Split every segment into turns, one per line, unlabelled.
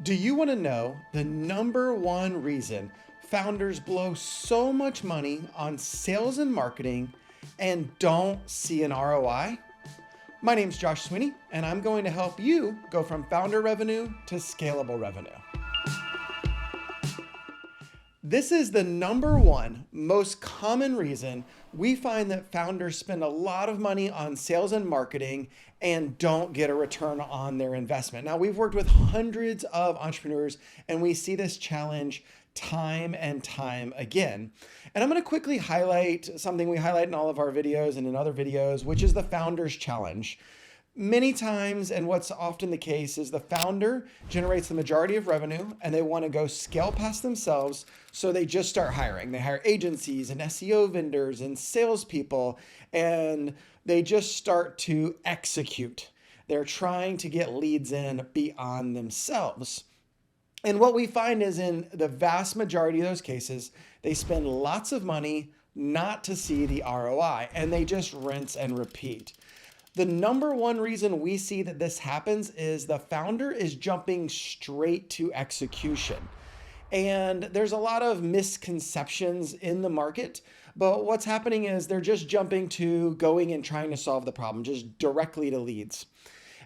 Do you want to know the number one reason founders blow so much money on sales and marketing and don't see an ROI? My name's Josh Sweeney, and I'm going to help you go from founder revenue to scalable revenue. This is the number one most common reason we find that founders spend a lot of money on sales and marketing and don't get a return on their investment. Now, we've worked with hundreds of entrepreneurs and we see this challenge time and time again. And I'm going to quickly highlight something we highlight in all of our videos and in other videos, which is the founder's challenge. Many times, and what's often the case, is the founder generates the majority of revenue and they want to go scale past themselves. So they just start hiring. They hire agencies and SEO vendors and salespeople, and they just start to execute. They're trying to get leads in beyond themselves. And what we find is in the vast majority of those cases, they spend lots of money not to see the ROI, and they just rinse and repeat. The number one reason we see that this happens is the founder is jumping straight to execution. And there's a lot of misconceptions in the market, but what's happening is they're just jumping to going and trying to solve the problem, just directly to leads.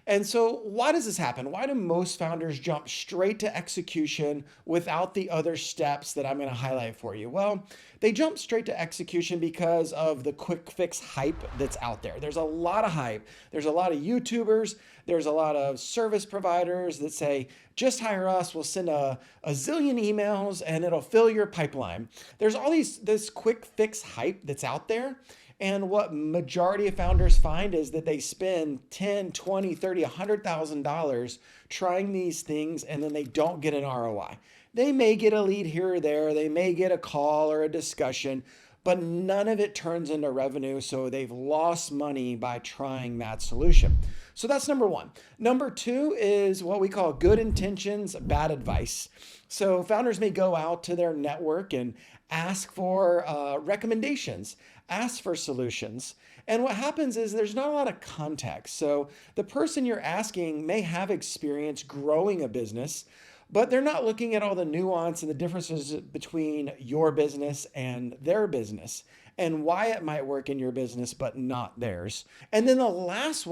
And so why does this happen? Why do most founders jump straight to execution without the other steps that I'm going to highlight for you? Well, they jump straight to execution because of the quick fix hype that's out there. There's a lot of hype. There's a lot of YouTubers. There's a lot of service providers that say, just hire us. We'll send a zillion emails and it'll fill your pipeline. There's all this quick fix hype that's out there. And what majority of founders find is that they spend $10, $20, $30, $100,000 trying these things, and then they don't get an ROI. They may get a lead here or there. They may get a call or a discussion, but none of it turns into revenue. So they've lost money by trying that solution. So that's number one. Number two is what we call good intentions, bad advice. So founders may go out to their network and ask for recommendations, ask for solutions. And what happens is there's not a lot of context. So the person you're asking may have experience growing a business, but they're not looking at all the nuance and the differences between your business and their business and why it might work in your business, but not theirs. And then the last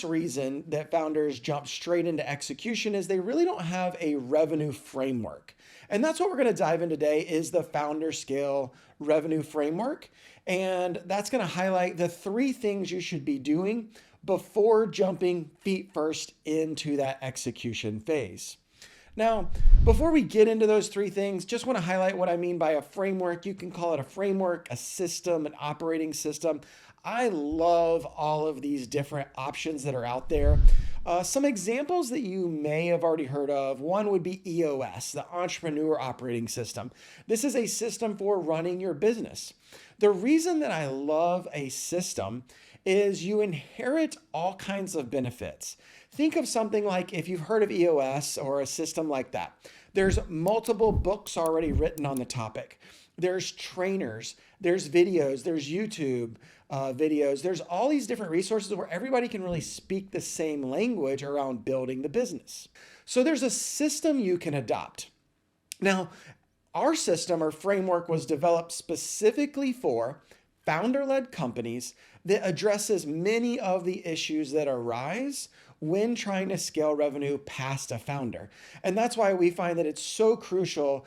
reason that founders jump straight into execution is they really don't have a revenue framework. And that's what we're going to dive in today is the Founderscale revenue framework. And that's going to highlight the three things you should be doing before jumping feet first into that execution phase. Now, before we get into those three things, just want to highlight what I mean by a framework. You can call it a framework, a system, an operating system. I love all of these different options that are out there. Some examples that you may have already heard of. One would be EOS, the Entrepreneur Operating System. This is a system for running your business. The reason that I love a system is you inherit all kinds of benefits. Think of something like if you've heard of EOS or a system like that. There's multiple books already written on the topic. There's trainers, there's videos, there's YouTube videos. There's all these different resources where everybody can really speak the same language around building the business. So there's a system you can adopt. Now, our system or framework was developed specifically for founder-led companies that addresses many of the issues that arise when trying to scale revenue past a founder. And that's why we find that it's so crucial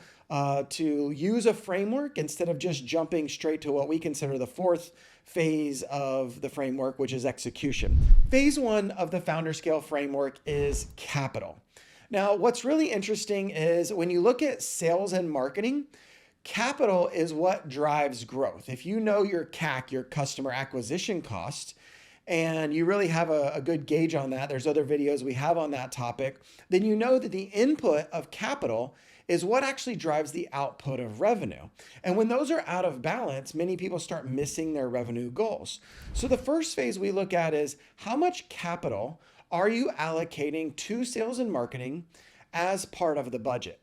to use a framework instead of just jumping straight to what we consider the fourth phase of the framework, which is execution. Phase one of the Founderscale framework is capital. Now, what's really interesting is when you look at sales and marketing, capital is what drives growth. If you know your CAC, your customer acquisition cost, and you really have a good gauge on that, there's other videos we have on that topic, then you know that the input of capital is what actually drives the output of revenue. And when those are out of balance, many people start missing their revenue goals. So the first phase we look at is how much capital are you allocating to sales and marketing as part of the budget?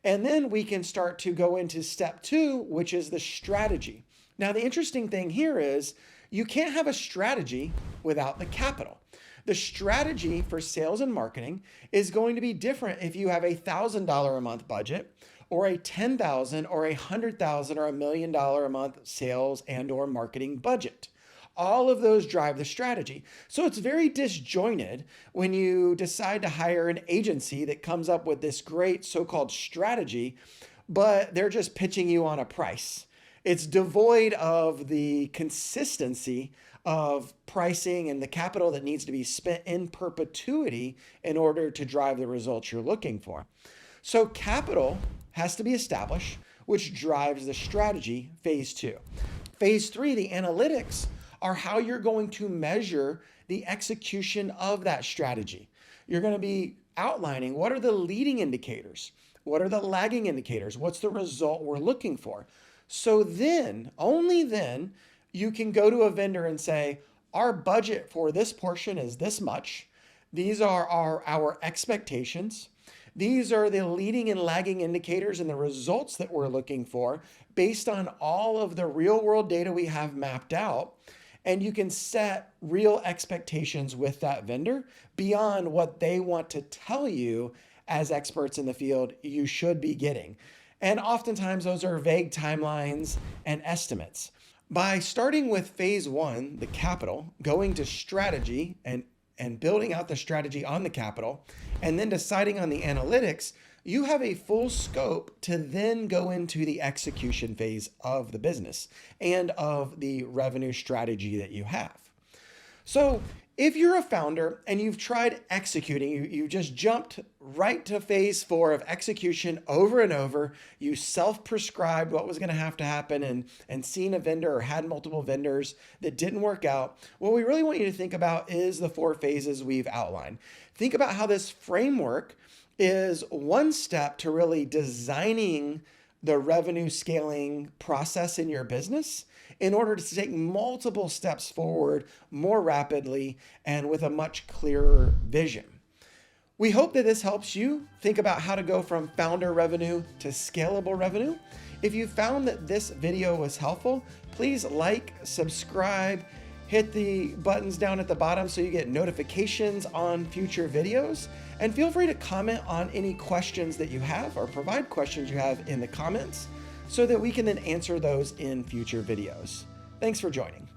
And then we can start to go into step two, which is the strategy. Now, the interesting thing here is you can't have a strategy without the capital. The strategy for sales and marketing is going to be different if you have a $1,000 a month budget or a $10,000 or a $100,000 or $1 million a month sales and or marketing budget. All of those drive the strategy. So it's very disjointed when you decide to hire an agency that comes up with this great so-called strategy, but they're just pitching you on a price. It's devoid of the consistency of pricing and the capital that needs to be spent in perpetuity in order to drive the results you're looking for. So capital has to be established, which drives the strategy, phase 2. Phase 3, the analytics, are how you're going to measure the execution of that strategy. You're going to be outlining what are the leading indicators, what are the lagging indicators, what's the result we're looking for. So then, only then, you can go to a vendor and say, our budget for this portion is this much. These are our expectations. These are the leading and lagging indicators and the results that we're looking for based on all of the real world data we have mapped out. And you can set real expectations with that vendor beyond what they want to tell you as experts in the field you should be getting. And oftentimes those are vague timelines and estimates. By starting with phase 1, the capital, going to strategy and building out the strategy on the capital, and then deciding on the analytics, you have a full scope to then go into the execution phase of the business and of the revenue strategy that you have. So if you're a founder and you've tried executing, you just jumped right to phase 4 of execution over and over, you self-prescribed what was going to happen and seen a vendor or had multiple vendors that didn't work out, what we really want you to think about is the 4 phases we've outlined. Think about how this framework is one step to really designing the revenue scaling process in your business in order to take multiple steps forward more rapidly and with a much clearer vision. We hope that this helps you think about how to go from founder revenue to scalable revenue. If you found that this video was helpful, please like, subscribe, hit the buttons down at the bottom so you get notifications on future videos, and feel free to comment on any questions that you have or provide questions you have in the comments so that we can then answer those in future videos. Thanks for joining.